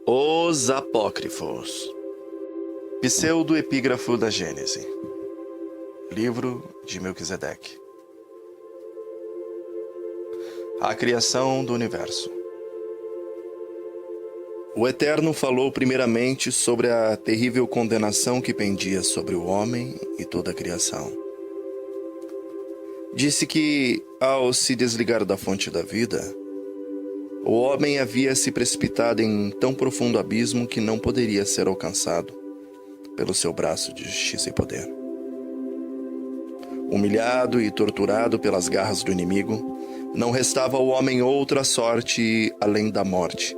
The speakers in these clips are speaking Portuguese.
Os Apócrifos. Pseudo-epígrafo da Gênese. Livro de Melquisedeque. A criação do universo. O Eterno falou primeiramente sobre a terrível condenação que pendia sobre o homem e toda a criação. Disse que, ao se desligar da fonte da vida, o homem havia se precipitado em tão profundo abismo que não poderia ser alcançado pelo seu braço de justiça e poder. Humilhado e torturado pelas garras do inimigo, não restava ao homem outra sorte além da morte,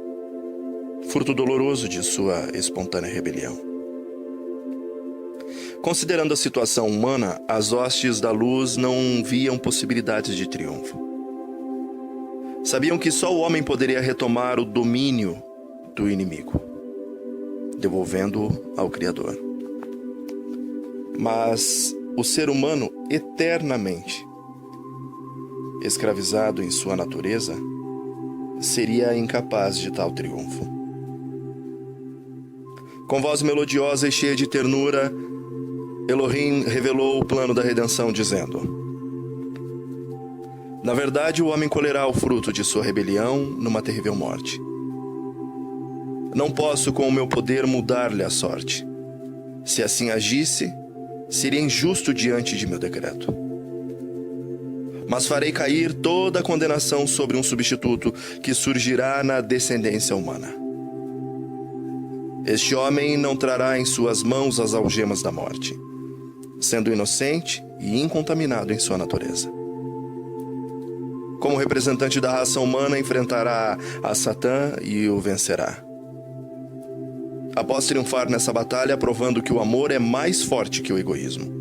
fruto doloroso de sua espontânea rebelião. Considerando a situação humana, as hostes da luz não viam possibilidades de triunfo. Sabiam que só o homem poderia retomar o domínio do inimigo, devolvendo-o ao Criador. Mas o ser humano, eternamente escravizado em sua natureza, seria incapaz de tal triunfo. Com voz melodiosa e cheia de ternura, Elohim revelou o plano da redenção, dizendo: na verdade, o homem colherá o fruto de sua rebelião numa terrível morte. Não posso, com o meu poder, mudar-lhe a sorte. Se assim agisse, seria injusto diante de meu decreto. Mas farei cair toda a condenação sobre um substituto que surgirá na descendência humana. Este homem não trará em suas mãos as algemas da morte, sendo inocente e incontaminado em sua natureza. Como representante da raça humana, enfrentará a Satã e o vencerá. Após triunfar nessa batalha, provando que o amor é mais forte que o egoísmo,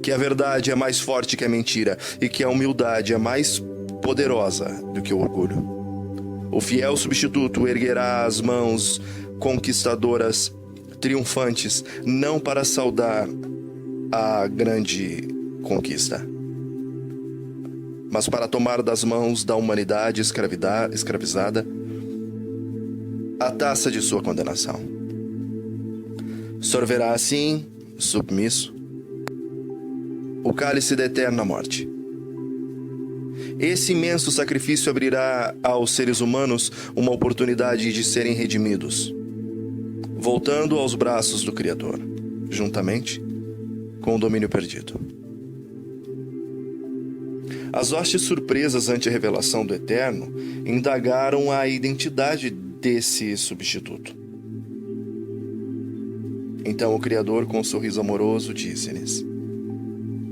que a verdade é mais forte que a mentira e que a humildade é mais poderosa do que o orgulho, o fiel substituto erguerá as mãos conquistadoras, triunfantes, não para saudar a grande conquista, mas para tomar das mãos da humanidade escravizada a taça de sua condenação. Sorverá assim, submisso, o cálice da eterna morte. Esse imenso sacrifício abrirá aos seres humanos uma oportunidade de serem redimidos, voltando aos braços do Criador, juntamente com o domínio perdido. As hostes surpresas ante a revelação do Eterno indagaram a identidade desse substituto. Então o Criador, com um sorriso amoroso, disse-lhes: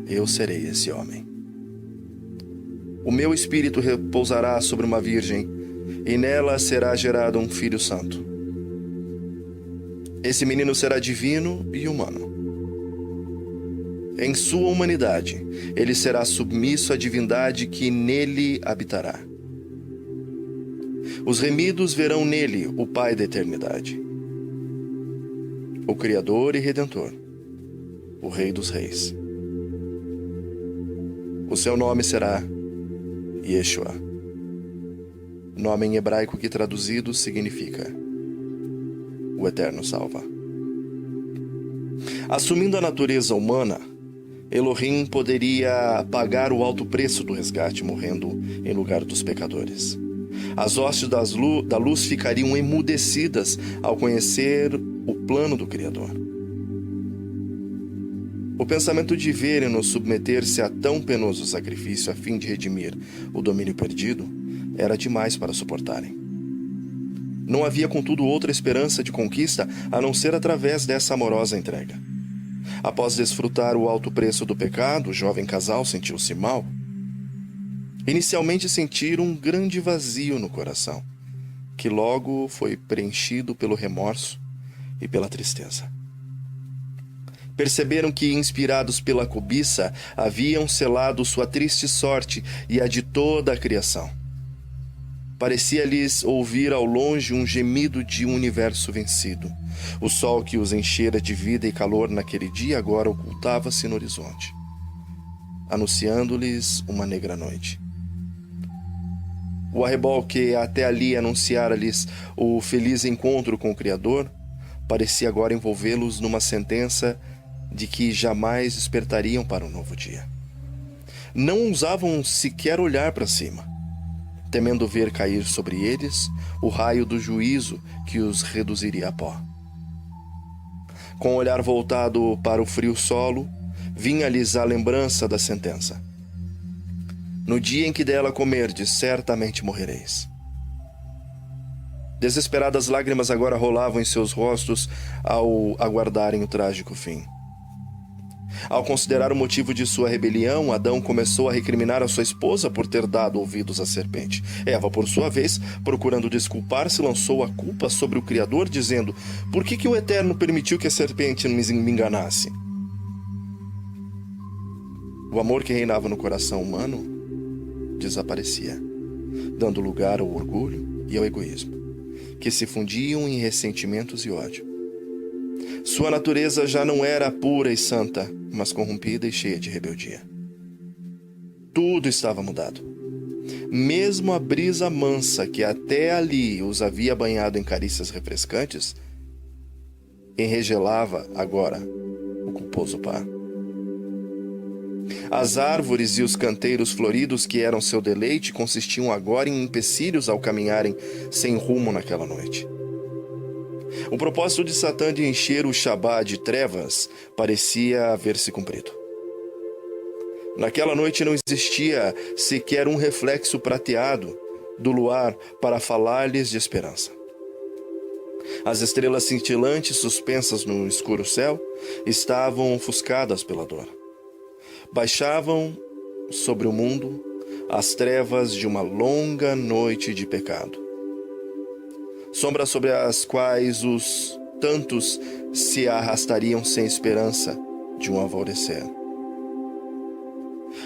eu serei esse homem. O meu espírito repousará sobre uma virgem, e nela será gerado um filho santo. Esse menino será divino e humano. Em sua humanidade, ele será submisso à divindade que nele habitará. Os remidos verão nele o Pai da eternidade, o Criador e Redentor, o Rei dos Reis. O seu nome será Yeshua, nome em hebraico que traduzido significa o Eterno salva. Assumindo a natureza humana, Elohim poderia pagar o alto preço do resgate, morrendo em lugar dos pecadores. As hostes da luz ficariam emudecidas ao conhecer o plano do Criador. O pensamento de verem-nos submeter-se a tão penoso sacrifício a fim de redimir o domínio perdido era demais para suportarem. Não havia, contudo, outra esperança de conquista a não ser através dessa amorosa entrega. Após desfrutar o alto preço do pecado, o jovem casal sentiu-se mal. Inicialmente sentiram um grande vazio no coração, que logo foi preenchido pelo remorso e pela tristeza. Perceberam que, inspirados pela cobiça, haviam selado sua triste sorte e a de toda a criação. Parecia-lhes ouvir ao longe um gemido de um universo vencido. O sol que os enchera de vida e calor naquele dia agora ocultava-se no horizonte, anunciando-lhes uma negra noite. O arrebol que até ali anunciara-lhes o feliz encontro com o Criador, parecia agora envolvê-los numa sentença de que jamais despertariam para um novo dia. Não ousavam sequer olhar para cima, temendo ver cair sobre eles o raio do juízo que os reduziria a pó. Com o olhar voltado para o frio solo, vinha-lhes a lembrança da sentença. No dia em que dela comerdes, certamente morrereis. Desesperadas lágrimas agora rolavam em seus rostos ao aguardarem o trágico fim. Ao considerar o motivo de sua rebelião, Adão começou a recriminar a sua esposa por ter dado ouvidos à serpente. Eva, por sua vez, procurando desculpar-se, lançou a culpa sobre o Criador, dizendo: por que o Eterno permitiu que a serpente me enganasse? O amor que reinava no coração humano desaparecia, dando lugar ao orgulho e ao egoísmo, que se fundiam em ressentimentos e ódio. Sua natureza já não era pura e santa, mas corrompida e cheia de rebeldia. Tudo estava mudado. Mesmo a brisa mansa que até ali os havia banhado em carícias refrescantes, enregelava agora o culposo par. As árvores e os canteiros floridos que eram seu deleite consistiam agora em empecilhos ao caminharem sem rumo naquela noite. O propósito de Satã de encher o Shabá de trevas parecia haver-se cumprido. Naquela noite não existia sequer um reflexo prateado do luar para falar-lhes de esperança. As estrelas cintilantes suspensas no escuro céu estavam ofuscadas pela dor. Baixavam sobre o mundo as trevas de uma longa noite de pecado, sombras sobre as quais os tantos se arrastariam sem esperança de um alvorecer.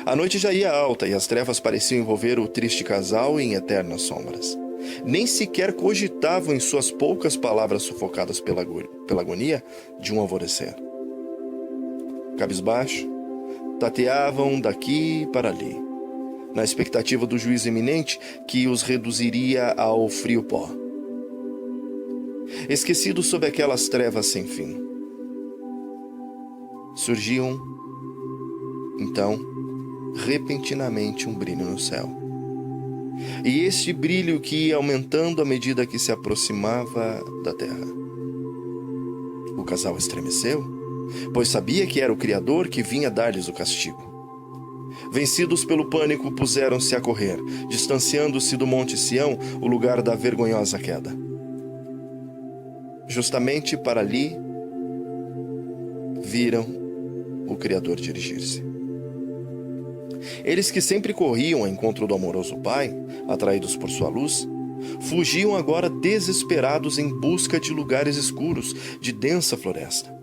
A noite já ia alta e as trevas pareciam envolver o triste casal em eternas sombras. Nem sequer cogitavam em suas poucas palavras sufocadas pela agonia de um alvorecer. Cabisbaixo, tateavam daqui para ali, na expectativa do juízo iminente que os reduziria ao frio pó. Esquecidos sob aquelas trevas sem fim, surgiam, então, repentinamente um brilho no céu. E este brilho que ia aumentando à medida que se aproximava da terra. O casal estremeceu, pois sabia que era o Criador que vinha dar-lhes o castigo. Vencidos pelo pânico, puseram-se a correr, distanciando-se do Monte Sião, o lugar da vergonhosa queda. Justamente para ali, viram o Criador dirigir-se. Eles que sempre corriam ao encontro do amoroso Pai, atraídos por sua luz, fugiam agora desesperados em busca de lugares escuros, de densa floresta.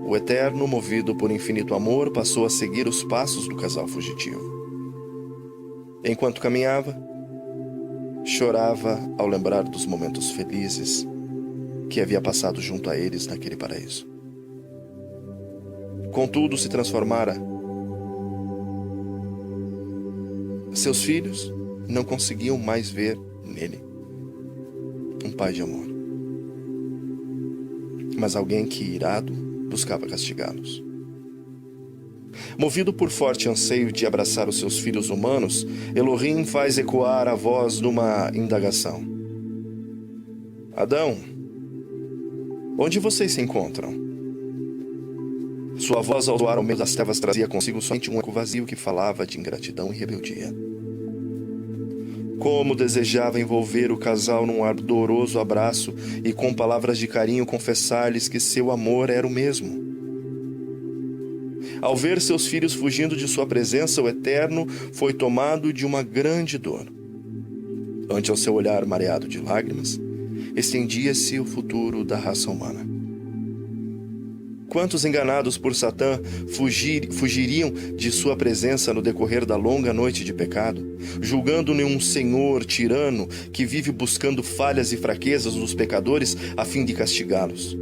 O Eterno, movido por infinito amor, passou a seguir os passos do casal fugitivo. Enquanto caminhava, chorava ao lembrar dos momentos felizes que havia passado junto a eles naquele paraíso. Contudo, se transformara. Seus filhos não conseguiam mais ver nele um pai de amor, mas alguém que, irado, buscava castigá-los. Movido por forte anseio de abraçar os seus filhos humanos, Elohim faz ecoar a voz numa indagação. Adão, onde vocês se encontram? Sua voz ao soar ao meio das trevas trazia consigo somente um eco vazio que falava de ingratidão e rebeldia. Como desejava envolver o casal num ardoroso abraço e com palavras de carinho confessar-lhes que seu amor era o mesmo. Ao ver seus filhos fugindo de sua presença, o Eterno foi tomado de uma grande dor. Ante ao seu olhar mareado de lágrimas, estendia-se o futuro da raça humana. Quantos enganados por Satã fugiriam de sua presença no decorrer da longa noite de pecado, julgando-ne um senhor tirano que vive buscando falhas e fraquezas dos pecadores a fim de castigá-los.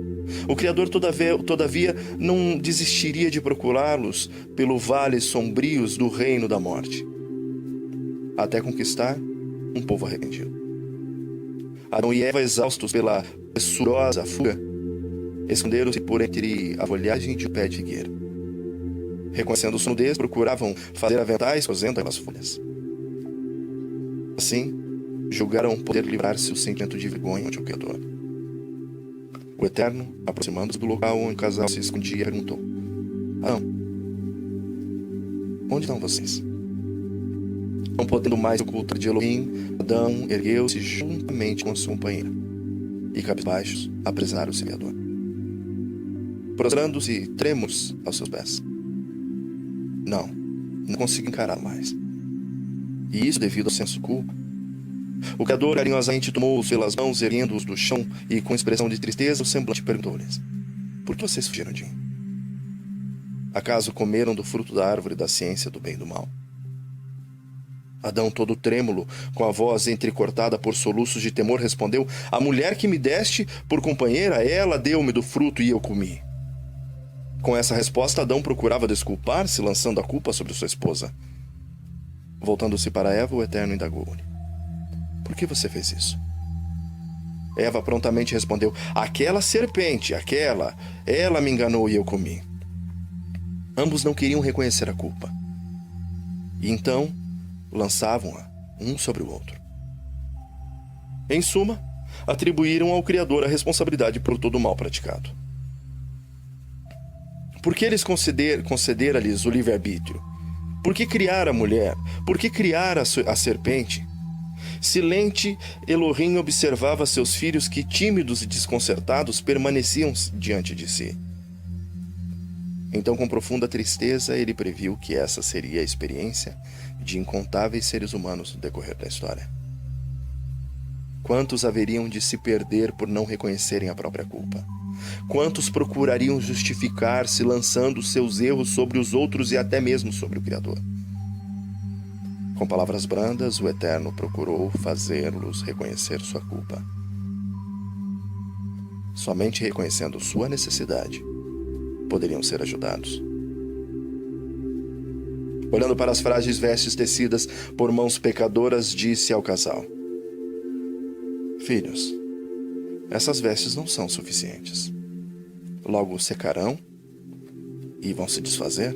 O Criador, todavia, não desistiria de procurá-los pelo vales sombrios do reino da morte. até conquistar um povo arrependido. Adão e Eva, exaustos pela pressurosa fuga, esconderam-se por entre a folhagem de um pé de figueira. Reconhecendo sua nudez, procuravam fazer aventais cosendo aquelas folhas. Assim, julgaram poder livrar-se o sentimento de vergonha ante o Criador. O Eterno, aproximando-se do local onde o casal se escondia, perguntou: Adão, onde estão vocês? Não podendo mais ocultar de Elohim, Adão ergueu-se juntamente com sua companheira e, cabisbaixos, apresaram o Criador, prostrando-se trêmulos aos seus pés. Não consigo encarar mais. E isso devido ao senso de culpa. O Criador carinhosamente tomou-os pelas mãos, erguendo-os do chão, e com expressão de tristeza o semblante perguntou-lhes: Por que vocês fugiram de mim? Acaso comeram do fruto da árvore da ciência do bem e do mal? Adão, todo trêmulo, com a voz entrecortada por soluços de temor, respondeu: A mulher que me deste por companheira, ela deu-me do fruto e eu comi. Com essa resposta, Adão procurava desculpar-se, lançando a culpa sobre sua esposa. Voltando-se para Eva, o Eterno indagou-lhe: Por que você fez isso? Eva prontamente respondeu: Aquela serpente, ela me enganou e eu comi. Ambos não queriam reconhecer a culpa. E então lançavam-a um sobre o outro. Em suma, atribuíram ao Criador a responsabilidade por todo o mal praticado. Por que eles concedera-lhes o livre-arbítrio? Por que criar a mulher? Por que criar a serpente? Silente, Elohim observava seus filhos que, tímidos e desconcertados, permaneciam diante de si. Então, com profunda tristeza, ele previu que essa seria a experiência de incontáveis seres humanos no decorrer da história. Quantos haveriam de se perder por não reconhecerem a própria culpa? Quantos procurariam justificar-se lançando seus erros sobre os outros e até mesmo sobre o Criador? Com palavras brandas, o Eterno procurou fazê-los reconhecer sua culpa. Somente reconhecendo sua necessidade poderiam ser ajudados. Olhando para as frágeis vestes tecidas por mãos pecadoras, disse ao casal: Filhos, essas vestes não são suficientes. Logo secarão e vão se desfazer.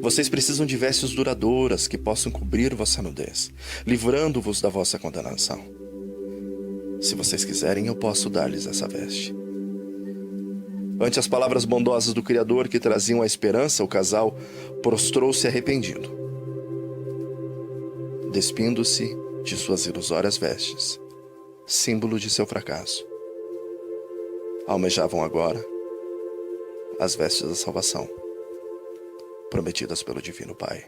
Vocês precisam de vestes duradouras que possam cobrir vossa nudez, livrando-vos da vossa condenação. Se vocês quiserem, eu posso dar-lhes essa veste. Ante as palavras bondosas do Criador que traziam a esperança, o casal prostrou-se arrependido. Despindo-se de suas ilusórias vestes, símbolo de seu fracasso, almejavam agora as vestes da salvação, prometidas pelo Divino Pai.